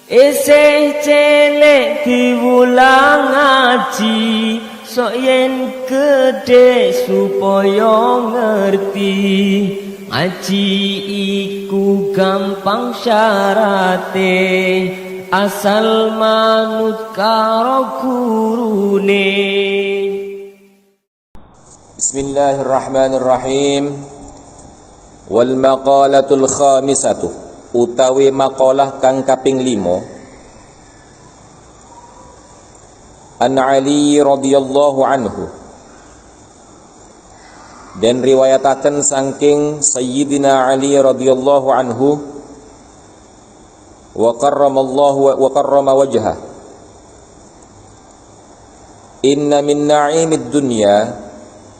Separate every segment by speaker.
Speaker 1: Isih cilik diwulang ngaji, sok yen gedhe supaya ngerti. Ngaji iku gampang syarate, asal manut karo gurune.
Speaker 2: Bismillahirrahmanirrahim. Wal maqalatul khamisatu, utawi maqalah kang kaping 5. An Ali radhiyallahu anhu, dan riwayataken saking Sayyidina Ali radhiyallahu anhu, wa karrama wajhah. Inna min na'imid dunya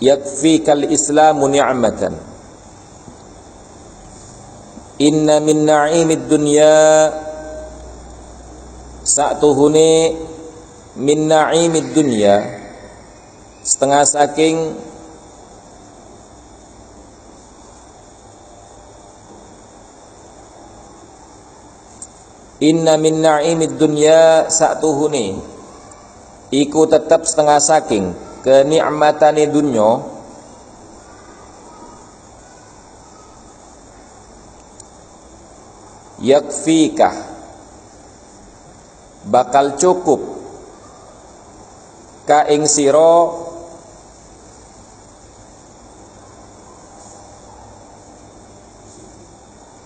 Speaker 2: yakfikal islamu ni'matan. Inna min na'imid dunya, sa'tuhuni min na'imid dunya, setengah saking inna min na'imid dunya sa'tuhuni, iku tetap setengah saking kenikmatane dunya, yakfikah, bakal cukup ka ing sira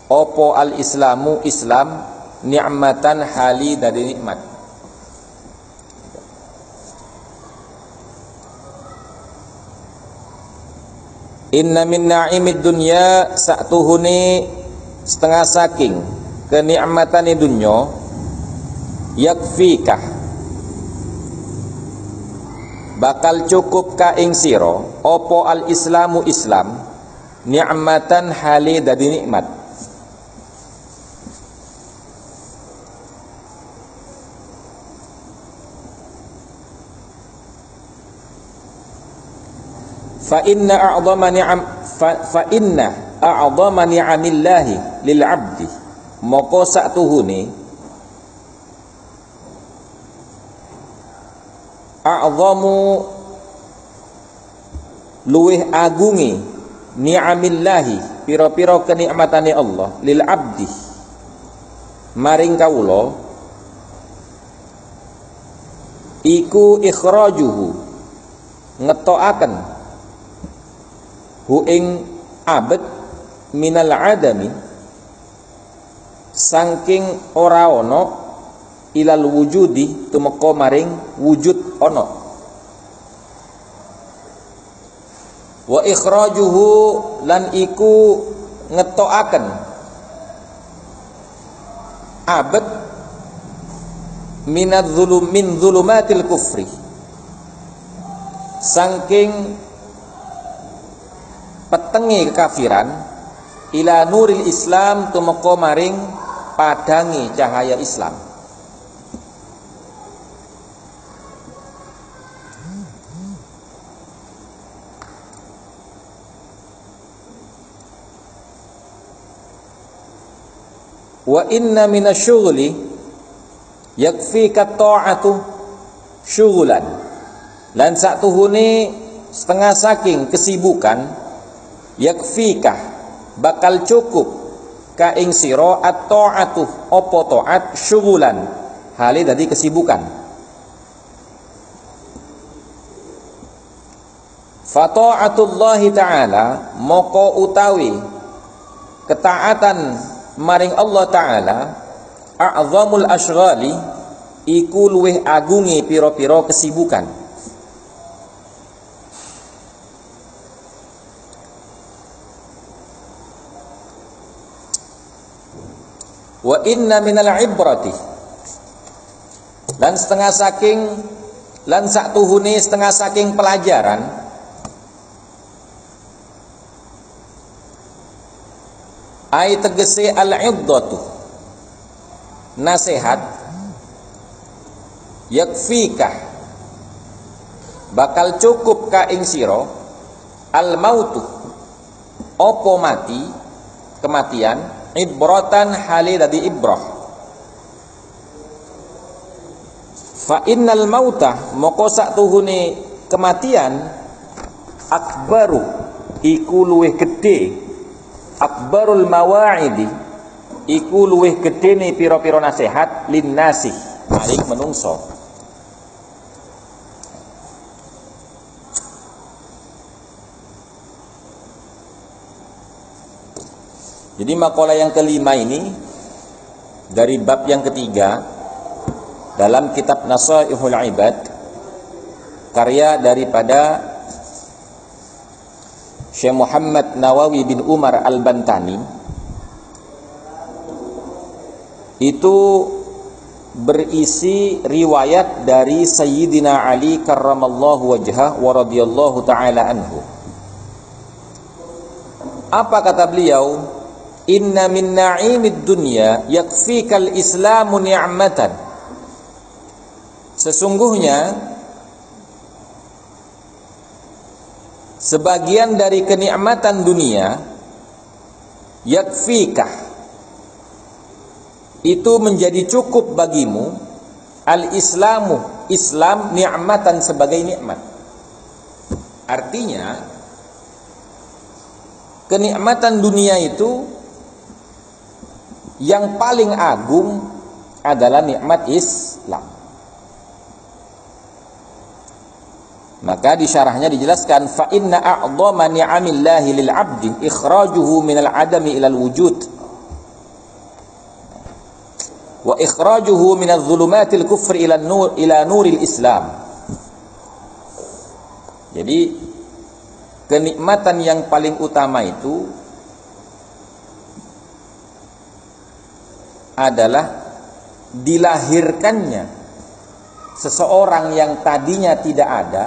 Speaker 2: opo al islamu islam, ni'matan hali dari nikmat. Inna min na'imid dunya, sa'tuhuni setengah saking kenikmatane dunya, yakfikah, bakal cukup ka ing sira opo al islamu islam, ni'matan hali dadi nikmat. Fa inna a'dhama ni'amillahi lil 'abdi, moko sa'tuhune a'dhamu luweh agungi ni'amillahi, pira-pira kenikmatane Allah, lil 'abdi maring kawula, iku ikhrajuhu, ngetokaken hu ing abad minal adami, saking ora ana, ilal wujudi, tumeka maring wujud ana. Wa ikhrajuhu, lan iku ngetokaken abad min zulumatil kufri, saking petenge kekafiran, ila nuril islam, tumeka maring padangi cahaya Islam. Wa inna minasyughli yakfika ta'atu syughlan, lan sa'tuhune setengah saking kesibukan, yakfikah, bakal cukup ka ing sira at-ta'atu, apa ta'at, syughulan, hale dadi kesibukan. Fa ta'atullahi ta'ala, moko utawi ketaatan maring Allah ta'ala, a'zamul asyghali, iku luweh agungi pira-pira kesibukan. Wa inna minal ibrati, lan setengah saking, lan sa'tuhuni setengah saking pelajaran, ai tegese al-iddatu, nasihat, yakfikah, bakal cukup ka ing sira al-mautu, opo mati, kematian, ibratan hali dadi ibrah, Fa innal mauta moko sak tuhune kematian akbaru iku luwih gedhe, akbarul mawa'idi iku luwih gedene pira-pira nasihat linnasi maring menungso. Jadi makalah yang kelima ini dari bab yang ketiga dalam kitab Nasaihul Ibad, karya daripada Syekh Muhammad Nawawi bin Umar Al-Bantani, itu berisi riwayat dari Sayyidina Ali karramallahu wajhah wa radhiyallahu ta'ala anhu. Apa kata beliau? Inna min na'imid dunya yakfikal islamu ni'matan. Sesungguhnya sebagian dari kenikmatan dunia yakfikah itu menjadi cukup bagimu, al-islamu Islam ni'matan sebagai nikmat. Artinya kenikmatan dunia itu yang paling agung adalah nikmat Islam. Maka di syarahnya dijelaskan fa inna a'dhama ni'amillahi lil 'abdi ikhrajuhu minal 'adami ilal wujud wa ikhrajuhu minadh dhulumatil kufri ila nur ila nuril Islam. Jadi kenikmatan yang paling utama itu adalah dilahirkannya seseorang yang tadinya tidak ada.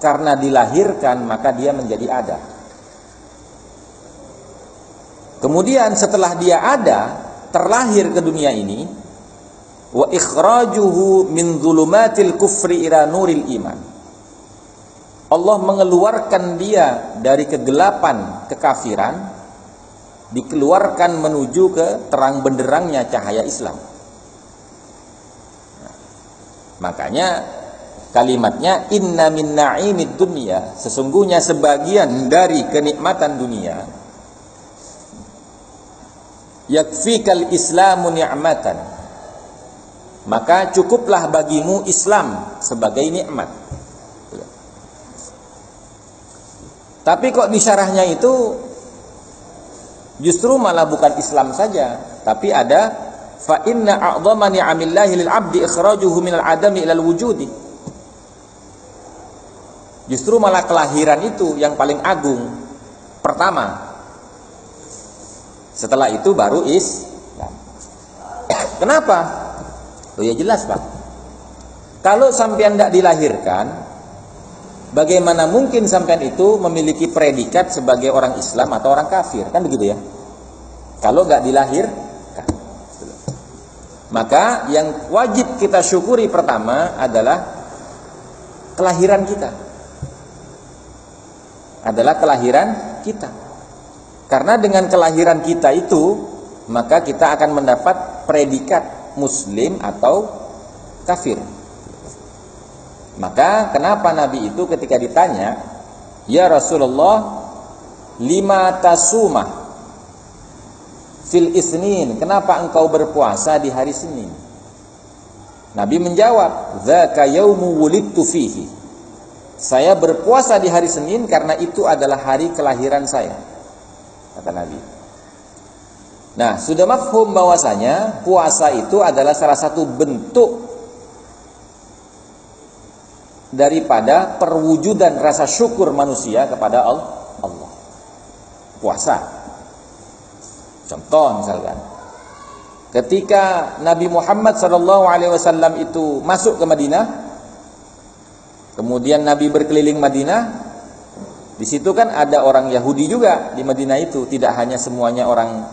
Speaker 2: Karena dilahirkan maka dia menjadi ada. Kemudian setelah dia ada, terlahir ke dunia ini, wa ikhrajuhu min dhulumatil kufri ila nuril iman. Allah mengeluarkan dia dari kegelapan kekafiran, dikeluarkan menuju ke terang benderangnya cahaya Islam. Makanya kalimatnya inna min na'imid dunya, sesungguhnya sebagian dari kenikmatan dunia yakfikal islamu ni'matan, maka cukuplah bagimu Islam sebagai nikmat. Tapi kok di syarahnya itu justru malah bukan Islam saja, tapi ada fa inna a'dhama ni'amillahi lil 'abdi ikhrajuhu minal 'adami ilal wujudi. Justru malah kelahiran itu yang paling agung pertama. Setelah itu baru Islam. Kenapa? Oh ya jelas Pak. Kalau sampean tidak dilahirkan, bagaimana mungkin sampean itu memiliki predikat sebagai orang Islam atau orang kafir? Kan begitu ya. Kalau nggak dilahirkan. Maka yang wajib kita syukuri pertama adalah kelahiran kita. Adalah kelahiran kita. Karena dengan kelahiran kita itu, maka kita akan mendapat predikat muslim atau kafir. Maka kenapa Nabi itu ketika ditanya, ya Rasulullah, lima tasumah fil isnin, kenapa engkau berpuasa di hari Senin? Nabi menjawab, dzaka yaumu wulidtu fihi, saya berpuasa di hari Senin karena itu adalah hari kelahiran saya, kata Nabi. Nah, sudah mafhum bahwasanya puasa itu adalah salah satu bentuk daripada perwujudan rasa syukur manusia kepada Allah. Puasa. Contoh misalkan, ketika Nabi Muhammad SAW itu masuk ke Madinah, kemudian Nabi berkeliling Madinah, di situ kan ada orang Yahudi juga di Madinah itu, tidak hanya semuanya orang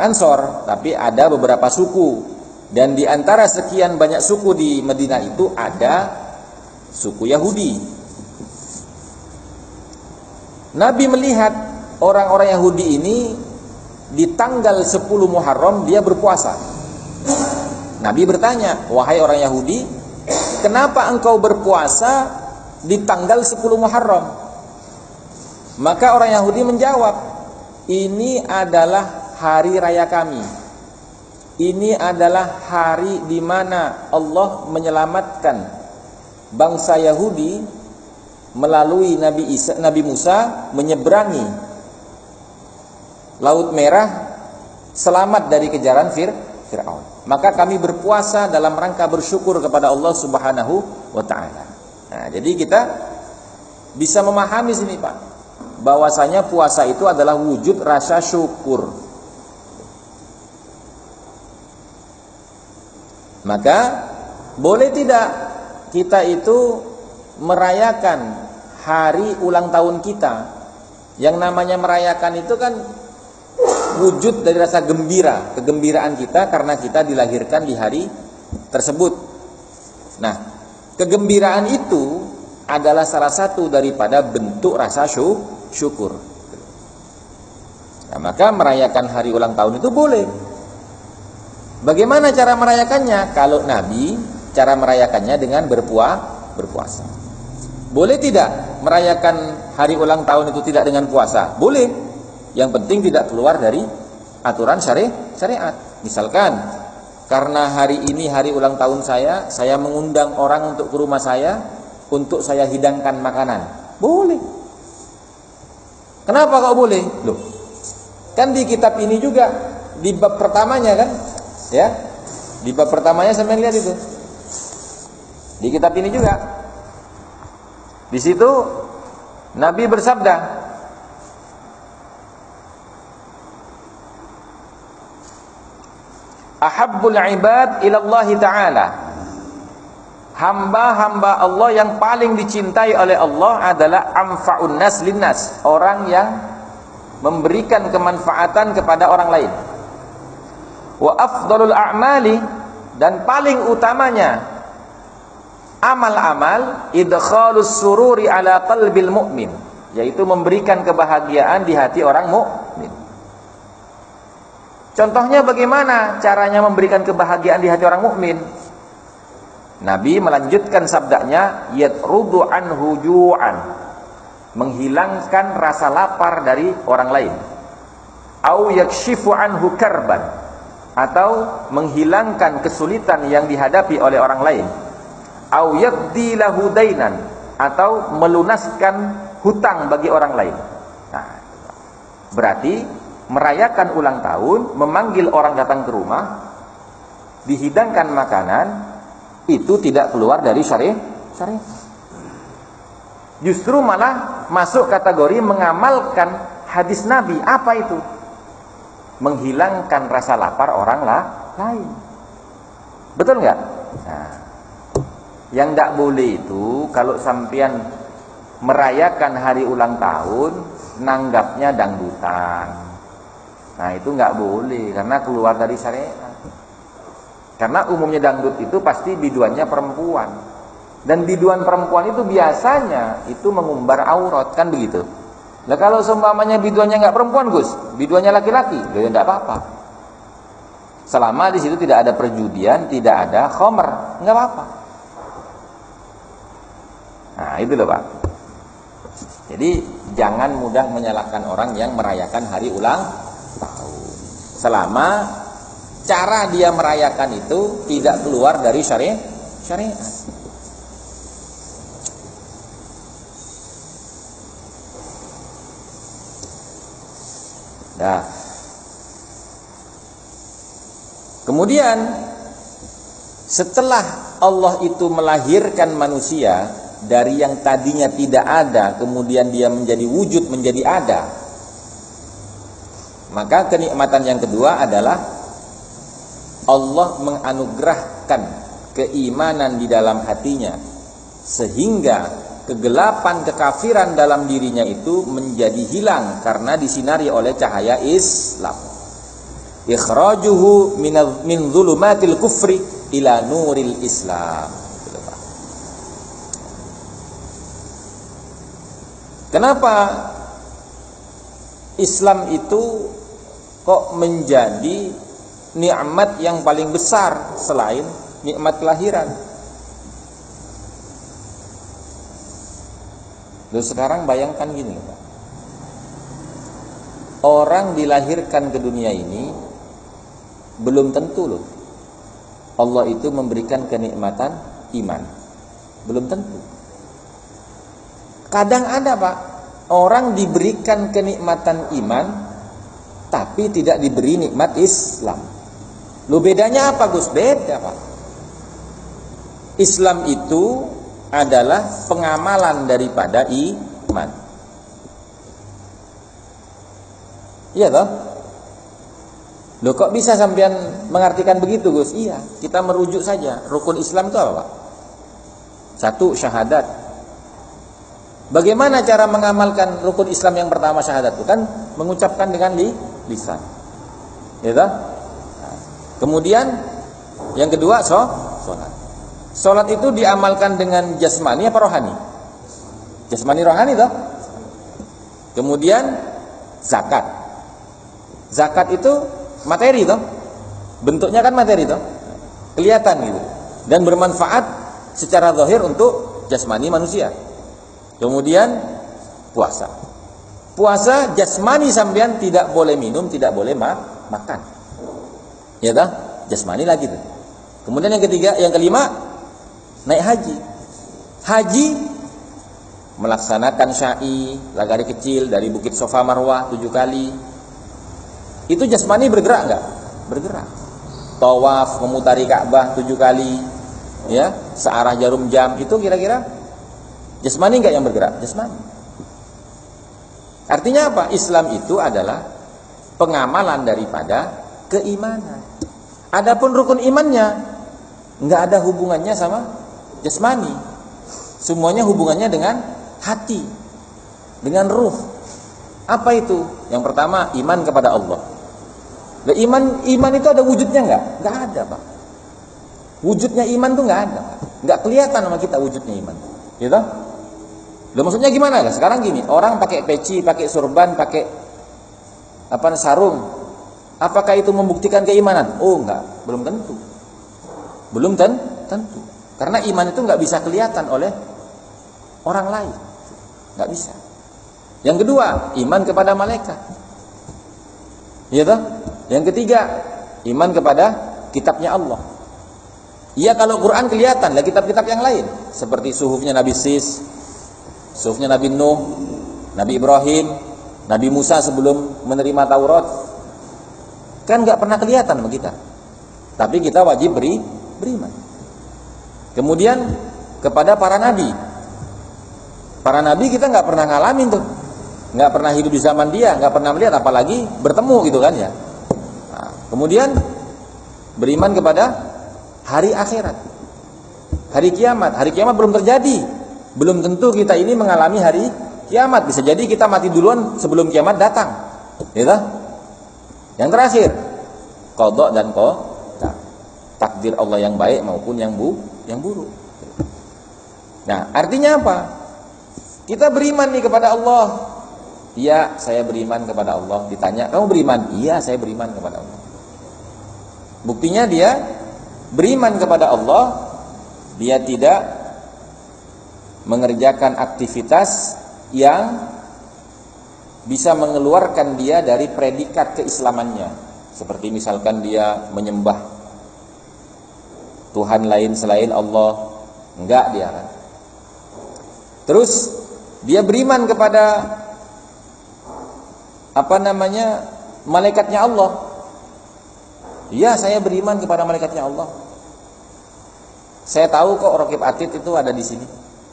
Speaker 2: Ansor, tapi ada beberapa suku, dan di antara sekian banyak suku di Madinah itu ada suku Yahudi. Nabi melihat orang-orang Yahudi ini di tanggal 10 Muharram dia berpuasa. Nabi bertanya, wahai orang Yahudi, kenapa engkau berpuasa di tanggal 10 Muharram? Maka orang Yahudi menjawab, ini adalah hari raya kami. Ini adalah hari di mana Allah menyelamatkan bangsa Yahudi melalui Nabi Musa menyeberangi Laut Merah selamat dari kejaran Fir'aun. Maka kami berpuasa dalam rangka bersyukur kepada Allah Subhanahu wa ta'ala. Nah, jadi kita bisa memahami sini Pak, bahwasanya puasa itu adalah wujud rasa syukur. Maka boleh tidak kita itu merayakan hari ulang tahun kita? Yang namanya merayakan itu kan wujud dari rasa gembira, kegembiraan kita karena kita dilahirkan di hari tersebut. Nah, kegembiraan itu adalah salah satu daripada bentuk rasa syukur. Nah, maka merayakan hari ulang tahun itu boleh. Bagaimana cara merayakannya? Kalau Nabi cara merayakannya dengan berpuasa. Boleh tidak merayakan hari ulang tahun itu tidak dengan puasa? Boleh. Yang penting tidak keluar dari aturan syariat. Misalkan karena hari ini hari ulang tahun saya mengundang orang untuk ke rumah saya untuk saya hidangkan makanan. Boleh. Kenapa kok boleh? Loh, kan di kitab ini juga di bab pertamanya kan, ya, di bab pertamanya sampai lihat itu di kitab ini juga. Di situ Nabi bersabda, ahabbul ibad ilallahi ta'ala, hamba-hamba Allah yang paling dicintai oleh Allah adalah anfa'un nas linnas, orang yang memberikan kemanfaatan kepada orang lain. Wa afdalul a'mali, dan paling utamanya amal-amal idkhalus sururi ala qalbil mu'min, yaitu memberikan kebahagiaan di hati orang mukmin. Contohnya bagaimana caranya memberikan kebahagiaan di hati orang mukmin? Nabi melanjutkan sabdanya, yatrudu anhu ju'an, menghilangkan rasa lapar dari orang lain. Au yakshifu anhu karban, atau menghilangkan kesulitan yang dihadapi oleh orang lain. Au yaqdi lahu dainan, atau melunaskan hutang bagi orang lain. Nah, berarti merayakan ulang tahun, memanggil orang datang ke rumah, dihidangkan makanan, itu tidak keluar dari syariat. Justru malah masuk kategori mengamalkan hadis Nabi. Apa itu? Menghilangkan rasa lapar orang lain. Betul nggak? Nah, yang nggak boleh itu kalau sampean merayakan hari ulang tahun, nanggapnya dangdutan. Nah, itu nggak boleh karena keluar dari syariat. Karena umumnya dangdut itu pasti biduannya perempuan, dan biduan perempuan itu biasanya itu mengumbar aurat, kan begitu. Nah, kalau seumpamanya biduannya nggak perempuan, Gus, biduannya laki-laki, ya nggak apa-apa. Selama di situ tidak ada perjudian, tidak ada khomer, nggak apa-apa. Nah, itu loh Pak. Jadi jangan mudah menyalahkan orang yang merayakan hari ulang tahun, selama cara dia merayakan itu tidak keluar dari syariat. Nah, kemudian setelah Allah itu melahirkan manusia dari yang tadinya tidak ada, kemudian dia menjadi wujud, menjadi ada, maka kenikmatan yang kedua adalah Allah menganugerahkan keimanan di dalam hatinya, sehingga kegelapan kekafiran dalam dirinya itu menjadi hilang karena disinari oleh cahaya Islam. Ikhrajuhu min zulumatil kufri ila nuril Islam. Kenapa Islam itu kok menjadi nikmat yang paling besar selain nikmat kelahiran. Lalu sekarang bayangkan gini, Pak. Orang dilahirkan ke dunia ini belum tentu loh Allah itu memberikan kenikmatan iman. Belum tentu. Kadang ada, Pak, orang diberikan kenikmatan iman tapi tidak diberi nikmat Islam. Loh, bedanya apa, Gus? Beda, Pak. Islam itu adalah pengamalan daripada iman. Iya toh? Loh, kok bisa sampean mengartikan begitu, Gus? Iya, kita merujuk saja. Rukun Islam itu apa, Pak? 1, syahadat. Bagaimana cara mengamalkan rukun Islam yang pertama, syahadat itu? Kan mengucapkan dengan lisan. Ya toh? Kemudian yang kedua, sholat. Sholat itu diamalkan dengan jasmani apa rohani? Jasmani rohani toh. Kemudian zakat. Zakat itu materi toh. Bentuknya kan materi toh. Kelihatan gitu. Dan bermanfaat secara zahir untuk jasmani manusia. Kemudian puasa. Puasa jasmani sampean tidak boleh minum, tidak boleh makan. Ya toh? Jasmani lagi tuh. Kemudian yang ketiga, yang kelima, naik haji. Haji melaksanakan syai, lagari kecil dari Bukit Sofa Marwah 7 kali. Itu jasmani bergerak enggak? Bergerak. Tawaf memutari Ka'bah 7 kali, ya, searah jarum jam. Itu kira-kira jasmani enggak yang bergerak? Jasmani. Artinya apa? Islam itu adalah pengamalan daripada keimanan. Adapun rukun imannya enggak ada hubungannya sama jasmani. Semuanya hubungannya dengan hati, dengan ruh. Apa itu? Yang pertama, iman kepada Allah. Dan iman itu ada wujudnya enggak? Enggak ada, Pak. Wujudnya iman tuh enggak ada, Pak. Enggak kelihatan sama kita wujudnya iman. Gitu? Loh, maksudnya gimana? Sekarang gini, orang pakai peci, pakai surban, pakai sarung. Apakah itu membuktikan keimanan? Oh, enggak, belum tentu. Belum tentu. Karena iman itu enggak bisa kelihatan oleh orang lain. Enggak bisa. Yang kedua, iman kepada malaikat. Iya toh? Yang ketiga, iman kepada kitabnya Allah. Iya, kalau Quran kelihatan, lah kitab-kitab yang lain seperti suhufnya Nabi Sis, suhufnya Nabi Nuh, Nabi Ibrahim, Nabi Musa sebelum menerima Taurat. Kan enggak pernah kelihatan sama kita. Tapi kita wajib beriman. Kemudian kepada para nabi. Para nabi kita enggak pernah ngalamin tuh. Enggak pernah hidup di zaman dia, enggak pernah melihat, apalagi bertemu gitu kan ya. Nah, kemudian beriman kepada hari akhirat. Hari kiamat. Hari kiamat belum terjadi. Belum tentu kita ini mengalami hari kiamat. Bisa jadi kita mati duluan sebelum kiamat datang. Gitu? Yang terakhir, qada dan qadar. Takdir Allah yang baik maupun yang buruk. Nah, artinya apa? Kita beriman nih kepada Allah. Iya, saya beriman kepada Allah. Ditanya, kamu beriman? Iya, saya beriman kepada Allah. Buktinya dia beriman kepada Allah, dia tidak mengerjakan aktivitas yang bisa mengeluarkan dia dari predikat keislamannya. Seperti misalkan dia menyembah Tuhan lain selain Allah. Enggak dia kan. Terus dia beriman kepada malaikatnya Allah. Iya, saya beriman kepada malaikatnya Allah. Saya tahu kok Raqib Atid itu ada di sini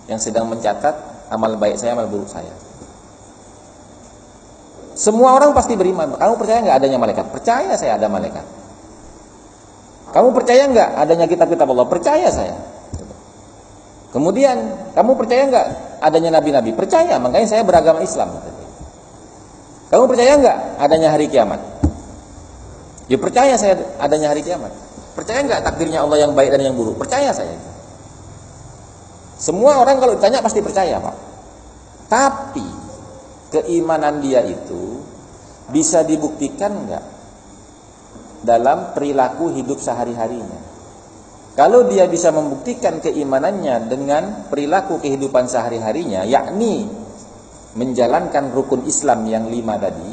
Speaker 2: yang sedang mencatat amal baik saya, amal buruk saya. Semua orang pasti beriman. Kamu percaya enggak adanya malaikat? Percaya saya ada malaikat. Kamu percaya enggak adanya kitab-kitab Allah? Percaya saya. Kemudian, kamu percaya enggak adanya nabi-nabi? Percaya, makanya saya beragama Islam. Kamu percaya enggak adanya hari kiamat? Ya percaya saya adanya hari kiamat. Percaya enggak takdirnya Allah yang baik dan yang buruk? Percaya saya. Semua orang kalau ditanya pasti percaya, Pak. Tapi keimanan dia itu bisa dibuktikan enggak dalam perilaku hidup sehari-harinya. Kalau dia bisa membuktikan keimanannya dengan perilaku kehidupan sehari-harinya, yakni menjalankan rukun Islam yang 5 tadi,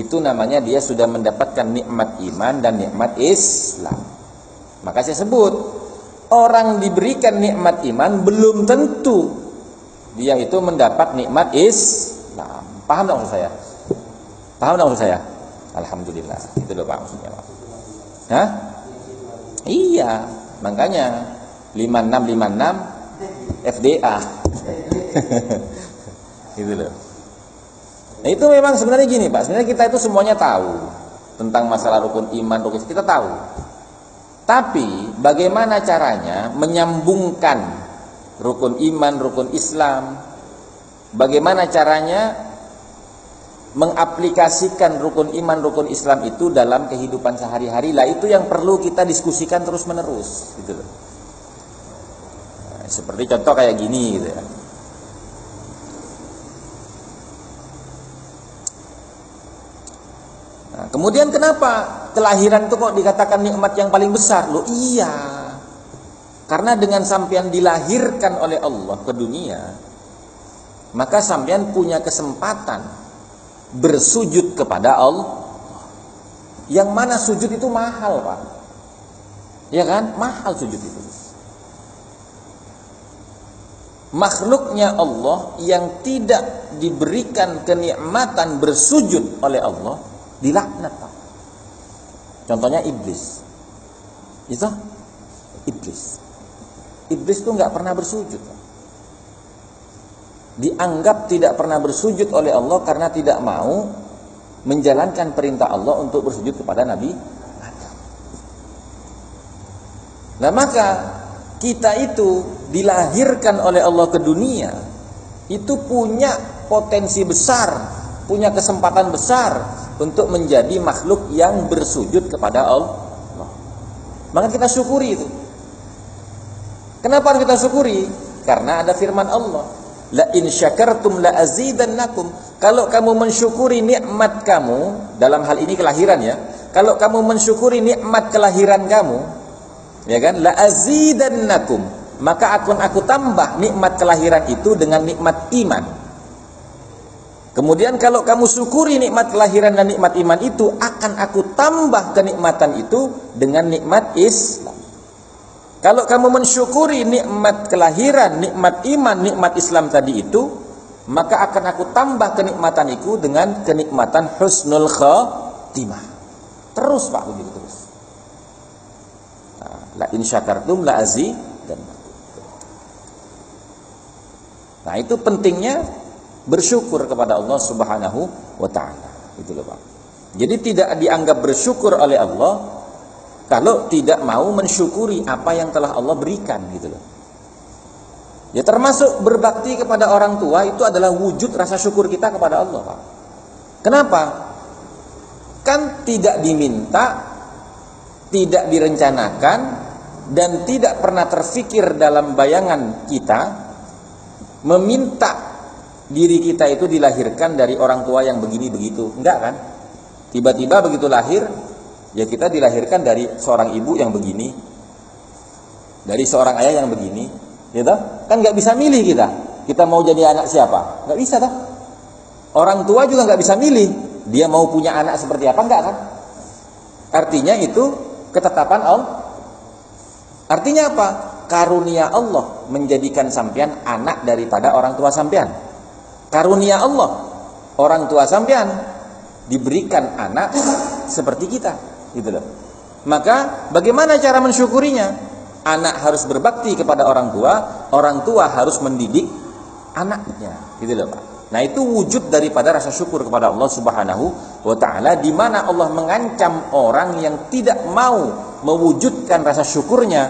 Speaker 2: itu namanya dia sudah mendapatkan nikmat iman dan nikmat Islam. Maka saya sebut, orang diberikan nikmat iman belum tentu dia itu mendapat nikmat Islam. Paham tak maksud saya? Paham tak maksud saya? Alhamdulillah. Itu loh Pak maksudnya, Pak. Hah? Iya, makanya 5656 FDA. Gitu loh. Nah, itu memang sebenarnya gini Pak, sebenarnya kita itu semuanya tahu tentang masalah rukun iman, rukun Islam, kita tahu. Tapi bagaimana caranya menyambungkan rukun iman, rukun Islam? Bagaimana caranya mengaplikasikan rukun iman, rukun Islam itu dalam kehidupan sehari-hari? Lah itu yang perlu kita diskusikan terus-menerus, gitu loh. Nah, seperti contoh kayak gini gitu ya. Nah, kemudian kenapa kelahiran itu kok dikatakan nikmat yang paling besar? Loh iya, karena dengan sampean dilahirkan oleh Allah ke dunia, maka sampean punya kesempatan bersujud kepada Allah. Yang mana sujud itu mahal Pak, ya kan? Mahal sujud itu. Makhluknya Allah yang tidak diberikan kenikmatan bersujud oleh Allah dilaknat Pak. Contohnya iblis. Itu iblis. Iblis itu nggak pernah bersujud Pak. Dianggap tidak pernah bersujud oleh Allah karena tidak mau menjalankan perintah Allah untuk bersujud kepada Nabi Adam. Nah maka kita itu dilahirkan oleh Allah ke dunia, itu punya potensi besar, punya kesempatan besar untuk menjadi makhluk yang bersujud kepada Allah. Maka kita syukuri itu. Kenapa harus kita syukuri? Karena ada firman Allah, la in syakartum la azidannakum. Kalau kamu mensyukuri nikmat kamu, dalam hal ini kelahiran ya, kalau kamu mensyukuri nikmat kelahiran kamu, ya kan, la azidannakum, maka akan aku tambah nikmat kelahiran itu dengan nikmat iman. Kemudian kalau kamu syukuri nikmat kelahiran dan nikmat iman itu, akan aku tambah kenikmatan itu dengan nikmat Islam. Kalau kamu mensyukuri nikmat kelahiran, nikmat iman, nikmat Islam tadi itu, maka akan aku tambah kenikmatan itu dengan kenikmatan husnul khatimah. Terus Pak, begitu terus. La in syakartum la azidannakum. Nah, itu pentingnya bersyukur kepada Allah Subhanahu wa taala. Itu loh Pak. Jadi tidak dianggap bersyukur oleh Allah kalau tidak mau mensyukuri apa yang telah Allah berikan, gitu loh. Ya termasuk berbakti kepada orang tua itu adalah wujud rasa syukur kita kepada Allah, Pak. Kenapa? Kan tidak diminta, tidak direncanakan, dan tidak pernah terfikir dalam bayangan kita meminta diri kita itu dilahirkan dari orang tua yang begini begitu. Enggak kan? Tiba-tiba begitu lahir, ya kita dilahirkan dari seorang ibu yang begini, dari seorang ayah yang begini, gitu. Kan nggak bisa milih kita mau jadi anak siapa? Nggak bisa toh. Orang tua juga nggak bisa milih dia mau punya anak seperti apa, enggak kan? Artinya itu ketetapan Allah. Artinya apa? Karunia Allah menjadikan sampean anak daripada orang tua sampean. Karunia Allah, orang tua sampean diberikan anak seperti kita, gitu loh. Maka bagaimana cara mensyukurinya? Anak harus berbakti kepada orang tua harus mendidik anaknya, gitu loh Pak. Nah, itu wujud daripada rasa syukur kepada Allah Subhanahu wa taala, di mana Allah mengancam orang yang tidak mau mewujudkan rasa syukurnya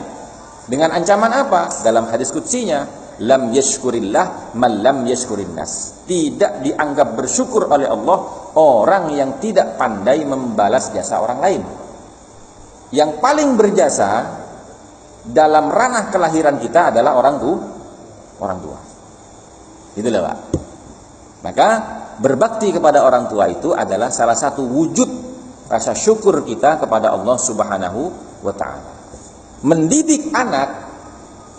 Speaker 2: dengan ancaman apa? Dalam hadis qudsinya, lam yashkurillah man lam yashkurin nas. Tidak dianggap bersyukur oleh Allah orang yang tidak pandai membalas jasa orang lain. Yang paling berjasa dalam ranah kelahiran kita adalah orang tua. Itulah Pak. Maka berbakti kepada orang tua itu adalah salah satu wujud rasa syukur kita kepada Allah Subhanahu wa taala. Mendidik anak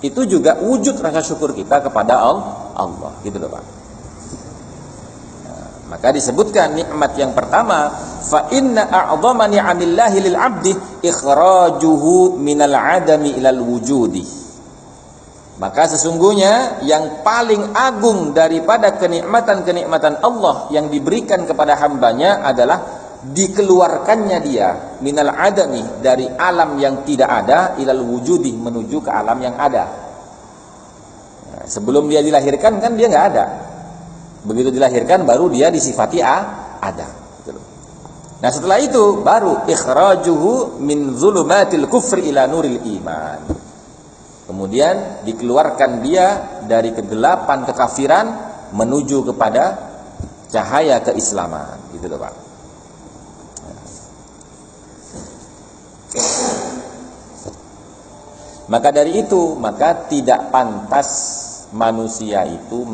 Speaker 2: itu juga wujud rasa syukur kita kepada Allah, gitu loh Pak. Maka disebutkan nikmat yang pertama, fa inna a'dhama ni'amillahi lil 'abdi ikhrajuhu minal 'adami ilal wujudi. Maka sesungguhnya yang paling agung daripada kenikmatan-kenikmatan Allah yang diberikan kepada hambanya adalah dikeluarkannya dia minal 'adami, dari alam yang tidak ada, ilal wujudi, menuju ke alam yang ada. Nah, sebelum dia dilahirkan kan dia nggak ada. Begitu dilahirkan baru dia disifati ada. Nah setelah itu baru ikhrajuhu min zulumatil kufri ila nuril iman. Kemudian dikeluarkan dia dari kegelapan kekafiran menuju kepada cahaya keislaman. Gitu loh Pak. Maka dari itu, maka tidak pantas manusia itu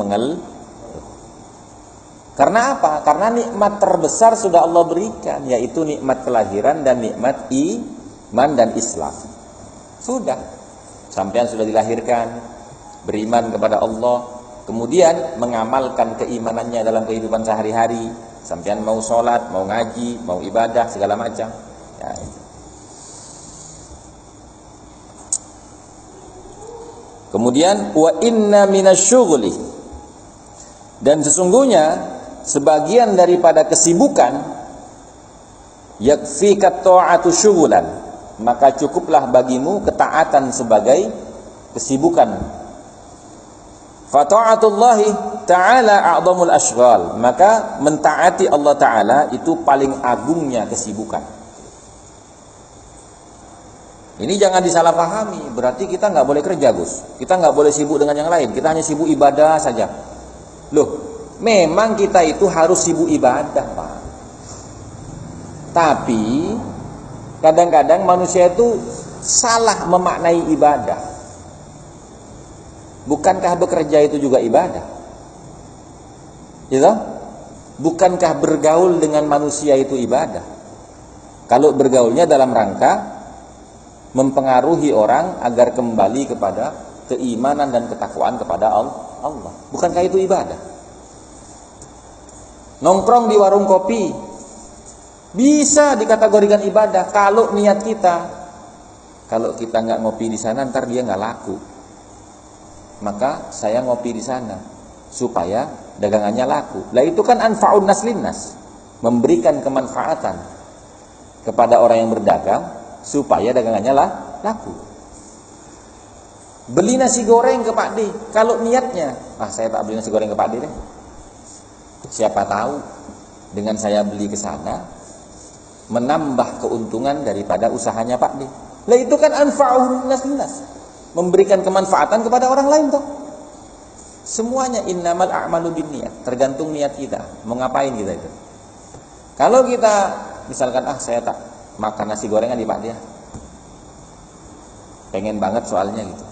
Speaker 2: Karena apa? Karena nikmat terbesar sudah Allah berikan, yaitu nikmat kelahiran dan nikmat iman dan Islam. Sudah. Sampean sudah dilahirkan, beriman kepada Allah, kemudian mengamalkan keimanannya dalam kehidupan sehari-hari. Sampean mau sholat, mau ngaji, mau ibadah, segala macam. Ya, itu. Kemudian wa inna minasyughli, dan sesungguhnya sebagian daripada kesibukan yakfika ta'atu syughlan, maka cukuplah bagimu ketaatan sebagai kesibukan. Fa ta'atullahi ta'ala a'dhamul ashghal, maka mentaati Allah Ta'ala itu paling agungnya kesibukan. Ini jangan disalahpahami, berarti kita nggak boleh kerja Gus, kita nggak boleh sibuk dengan yang lain, kita hanya sibuk ibadah saja. Loh, memang kita itu harus sibuk ibadah Pak. Tapi kadang-kadang manusia itu salah memaknai ibadah. Bukankah bekerja itu juga ibadah? Gitu? Bukankah bergaul dengan manusia itu ibadah? Kalau bergaulnya dalam rangka mempengaruhi orang agar kembali kepada keimanan dan ketakwaan kepada Allah. Bukankah itu ibadah? Nongkrong di warung kopi bisa dikategorikan ibadah kalau niat kita. Kalau kita nggak ngopi di sana, ntar dia nggak laku. Maka saya ngopi di sana supaya dagangannya laku. Lah itu kan anfa'un nas linnas, memberikan kemanfaatan kepada orang yang berdagang supaya dagangannya laku. Beli nasi goreng ke Pak D, kalau niatnya, saya tak beli nasi goreng ke Pak D deh. Siapa tahu dengan saya beli ke sana menambah keuntungan daripada usahanya Pak D. Lah itu kan anfa'un nas linnas, memberikan kemanfaatan kepada orang lain toh. Semuanya innamal a'malu binniyat, tergantung niat kita, mau ngapain kita itu. Kalau kita misalkan saya tak makan nasi gorengan di Pak dia, pengen banget soalnya gitu.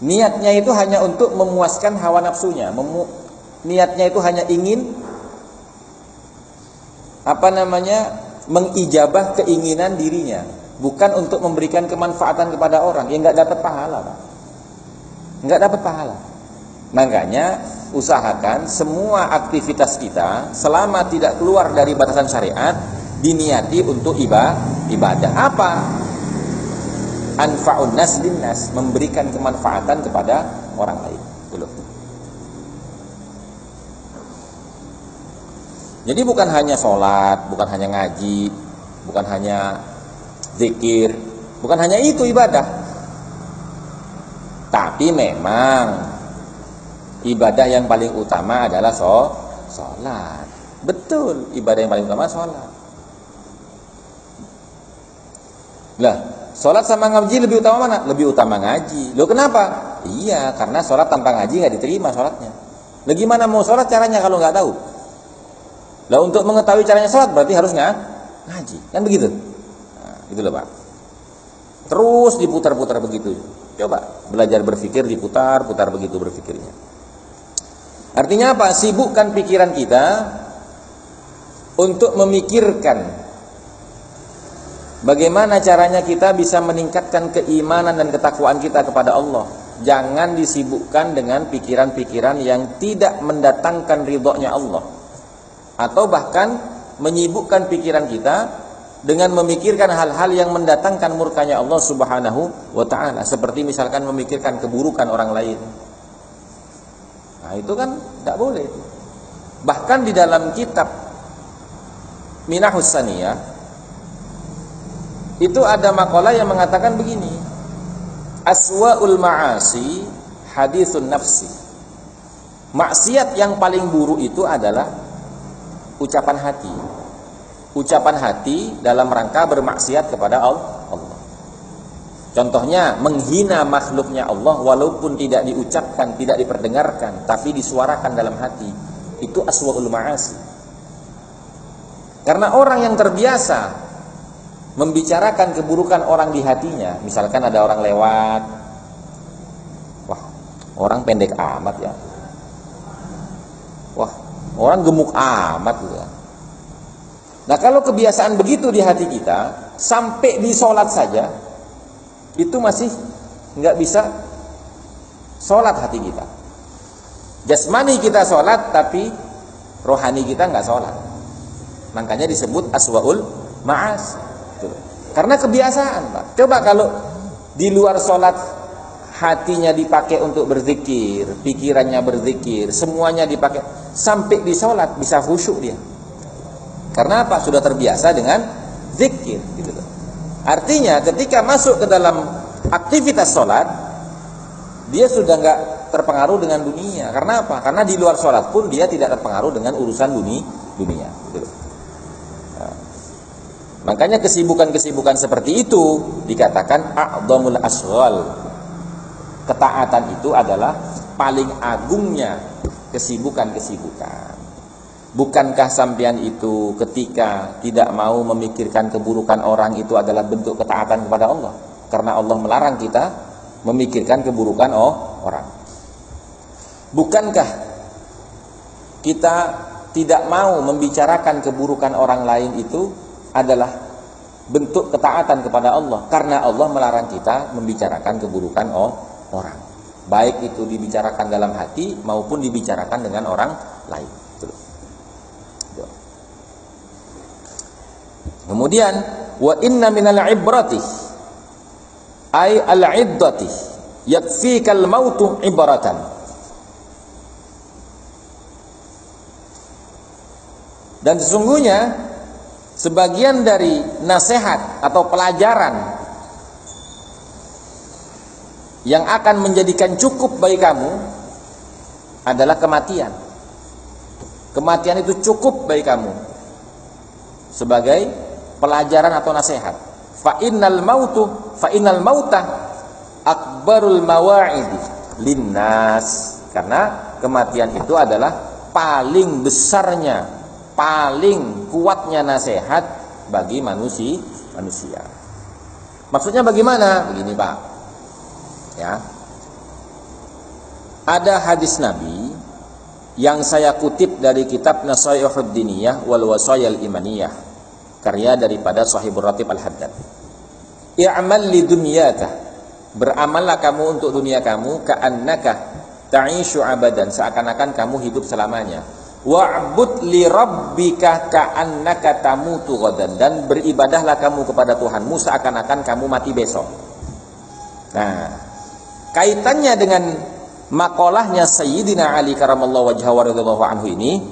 Speaker 2: Niatnya itu hanya untuk memuaskan hawa nafsunya, niatnya itu hanya ingin mengijabah keinginan dirinya, bukan untuk memberikan kemanfaatan kepada orang, yang nggak dapat pahala Pak. Nggak dapat pahala. Makanya usahakan semua aktivitas kita selama tidak keluar dari batasan syariat diniati untuk ibadah. Apa? Anfa'un nas linnas, memberikan kemanfaatan kepada orang lain. Dulu. Jadi bukan hanya sholat, bukan hanya ngaji, bukan hanya zikir, bukan hanya itu ibadah. Tapi memang ibadah yang paling utama adalah sholat. Betul, ibadah yang paling utama sholat. Lah, sholat sama ngaji lebih utama mana? Lebih utama ngaji. Loh kenapa? Iya, karena sholat tanpa ngaji nggak diterima sholatnya. Lah gimana mau sholat caranya kalau nggak tahu? Lah untuk mengetahui caranya sholat berarti harus ngaji, kan begitu? Nah, gitu loh Pak. Terus diputar-putar begitu. Coba belajar berpikir, diputar-putar begitu berpikirnya. Artinya apa? Sibukkan pikiran kita untuk memikirkan Bagaimana caranya kita bisa meningkatkan keimanan dan ketakwaan kita kepada Allah? Jangan disibukkan dengan pikiran-pikiran yang tidak mendatangkan ridhonya Allah, atau bahkan menyibukkan pikiran kita dengan memikirkan hal-hal yang mendatangkan murkanya Allah Subhanahu wa ta'ala, seperti misalkan memikirkan keburukan orang lain. Nah, itu kan tidak boleh. Bahkan di dalam kitab Minahus Saniyah itu ada makalah yang mengatakan begini: aswa'ul ma'asi hadithun nafsi. Maksiat yang paling buruk itu adalah ucapan hati. Ucapan hati dalam rangka bermaksiat kepada Allah. Contohnya menghina makhluknya Allah walaupun tidak diucapkan, tidak diperdengarkan, tapi disuarakan dalam hati. Itu aswa'ul ma'asi. Karena orang yang terbiasa membicarakan keburukan orang di hatinya, misalkan ada orang lewat, wah, orang pendek amat ya, wah, orang gemuk amat gitu ya. Nah, kalau kebiasaan begitu di hati kita, sampai di sholat saja itu masih nggak bisa sholat hati kita. Jasmani kita sholat, tapi rohani kita nggak sholat. Makanya disebut aswaul ma'as. Karena kebiasaan, Pak. Coba kalau di luar sholat hatinya dipakai untuk berzikir, pikirannya berzikir, semuanya dipakai, sampai di sholat bisa khusyuk dia. Karena apa? Sudah terbiasa dengan zikir, gitu. Artinya ketika masuk ke dalam aktivitas sholat, dia sudah nggak terpengaruh dengan dunia. Karena apa? Karena di luar sholat pun dia tidak terpengaruh dengan urusan dunia. Gitu. Makanya kesibukan-kesibukan seperti itu dikatakan a'dhamul asghal. Ketaatan itu adalah paling agungnya kesibukan-kesibukan. Bukankah sampean itu ketika tidak mau memikirkan keburukan orang itu adalah bentuk ketaatan kepada Allah? Karena Allah melarang kita memikirkan keburukan orang. Bukankah kita tidak mau membicarakan keburukan orang lain itu adalah bentuk ketaatan kepada Allah, karena Allah melarang kita membicarakan keburukan orang, baik itu dibicarakan dalam hati maupun dibicarakan dengan orang lain. Kemudian wa inna minal ibrati ay al-iddati yakfikal mautu ibaratan. Dan sesungguhnya sebagian dari nasihat atau pelajaran yang akan menjadikan cukup bagi kamu adalah kematian. Kematian itu cukup bagi kamu sebagai pelajaran atau nasihat. Fa innal mauta akbarul mawa'idi linnas. Karena kematian itu adalah paling besarnya, paling kuatnya nasihat bagi manusia. Maksudnya bagaimana? Begini, Pak. Ya. Ada hadis Nabi yang saya kutip dari kitab Nasaihud Diniyah wal Wasayil Imaniyah, karya daripada Shahibur Ratib Al-Haddad. I'mal li dunyaka, beramallah kamu untuk dunia kamu, ka'annaka ta'ishu abadan, seakan-akan kamu hidup selamanya. Wa'bud li rabbika ka'annaka tamutu ghadan, dan beribadahlah kamu kepada Tuhanmu seakan-akan kamu mati besok. Nah, kaitannya dengan makolahnya Sayyidina Ali karamallahu wajhahu wa radhiyallahu anhu ini,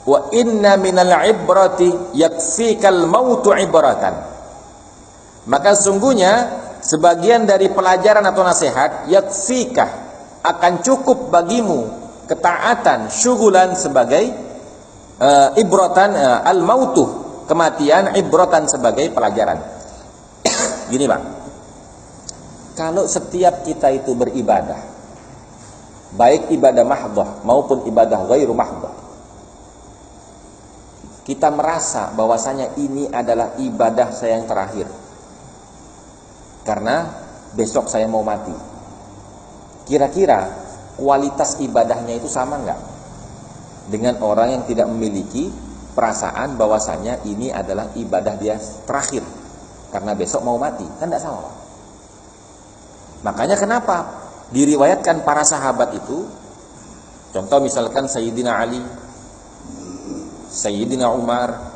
Speaker 2: wa inna minal ibrati yakfikal mautu ibratan. Maka sungguhnya sebagian dari pelajaran atau nasihat yakfika, akan cukup bagimu ketaatan, syugulan sebagai ibratan, al-mautu, kematian, ibratan sebagai pelajaran. Gini, Pak. Kalau setiap kita itu beribadah, baik ibadah mahdhah maupun ibadah ghairu mahdhah, kita merasa bahwasanya ini adalah ibadah saya yang terakhir, karena besok saya mau mati. Kira-kira kualitas ibadahnya itu sama enggak dengan orang yang tidak memiliki perasaan bahwasanya ini adalah ibadah dia terakhir? karena besok mau mati, kan tidak sama Pak. Makanya kenapa diriwayatkan para sahabat itu, contoh misalkan Sayyidina Ali, Sayyidina Umar,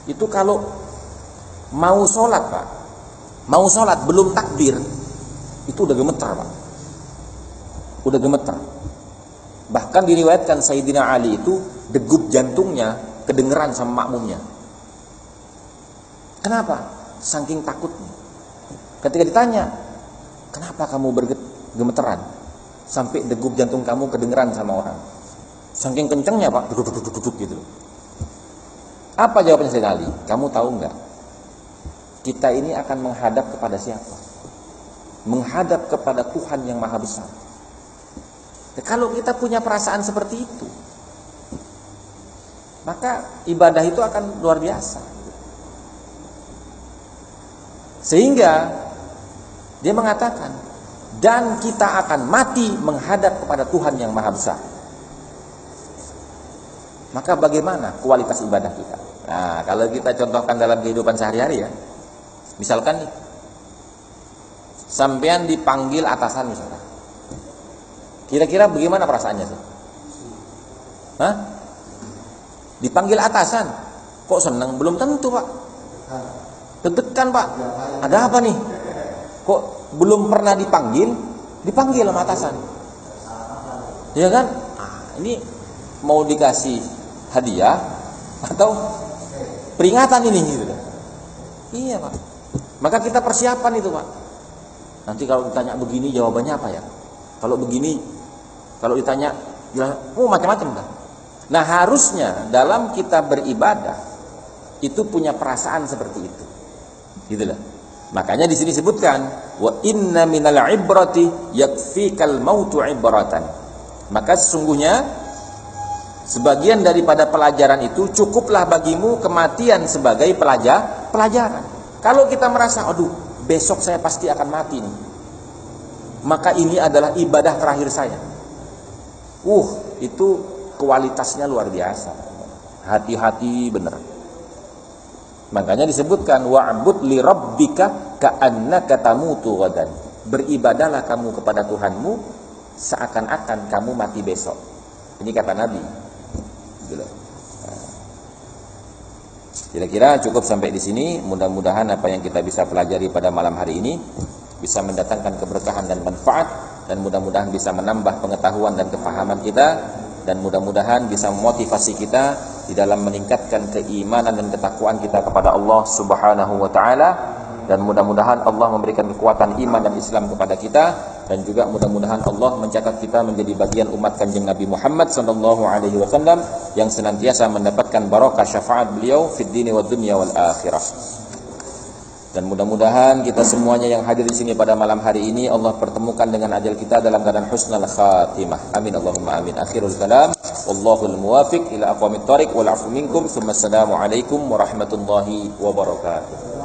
Speaker 2: itu kalau mau sholat Pak, mau sholat belum takbir, itu udah gemeter Pak, udah gemeter. Bahkan diriwayatkan Sayyidina Ali itu degup jantungnya kedengeran sama makmumnya. Kenapa? Saking takutnya. Ketika ditanya, kenapa kamu bergemeteran sampai degup jantung kamu kedengeran sama orang? Saking kencengnya Pak, duduk gitu. Apa jawabannya Sayyidina Ali? Kamu tahu nggak? Kita ini akan menghadap kepada siapa? Menghadap kepada Tuhan yang Maha Besar. Kalau kita punya perasaan seperti itu, maka ibadah itu akan luar biasa. Sehingga dia mengatakan, dan kita akan mati menghadap kepada Tuhan yang Maha Besar. Maka bagaimana kualitas ibadah kita? Nah, kalau kita contohkan dalam kehidupan sehari-hari ya, misalkan nih, sampean dipanggil atasan misalkan, kira-kira bagaimana perasaannya sih? Hah? Dipanggil atasan, kok senang? Belum tentu Pak. Deg-degan Pak. Ada apa nih? Kok belum pernah dipanggil sama atasan? Ya kan? Nah, ini mau dikasih hadiah atau peringatan ini gitu. Iya Pak. Maka kita persiapan itu Pak. Nanti kalau ditanya begini jawabannya apa ya? Kalau begini, kalau ditanya macam-macam kan. Nah, harusnya dalam kita beribadah itu punya perasaan seperti itu. Gitulah. Makanya di sini disebutkan wa inna minal ibrati yakfikal mautu ibratan. Maka sesungguhnya sebagian daripada pelajaran itu cukuplah bagimu kematian sebagai pelajaran. Kalau kita merasa aduh, besok saya pasti akan mati nih, maka ini adalah ibadah terakhir saya. Itu kualitasnya luar biasa. Hati-hati benar. Makanya disebutkan wa'bud li rabbika ka'annaka tamutu ghadan. Beribadahlah kamu kepada Tuhanmu seakan-akan kamu mati besok. Ini kata Nabi. Kira-kira cukup sampai di sini. Mudah-mudahan apa yang kita bisa pelajari pada malam hari ini bisa mendatangkan keberkahan dan manfaat, dan mudah-mudahan bisa menambah pengetahuan dan kefahaman kita, dan mudah-mudahan bisa memotivasi kita di dalam meningkatkan keimanan dan ketakwaan kita kepada Allah Subhanahu wa taala, dan mudah-mudahan Allah memberikan kekuatan iman dan Islam kepada kita, dan juga mudah-mudahan Allah mencatat kita menjadi bagian umat Kanjeng Nabi Muhammad sallallahu alaihi wasallam yang senantiasa mendapatkan barokah syafaat beliau fid dini wad dunya wal akhirah. Dan mudah-mudahan kita semuanya yang hadir di sini pada malam hari ini Allah pertemukan dengan ajal kita dalam keadaan husnul khatimah. Amin Allahumma amin. Akhirul kalam. Wallahul muwafiq ila aqwamit thariq wal afu minkum. Assalamu alaikum warahmatullahi wabarakatuh.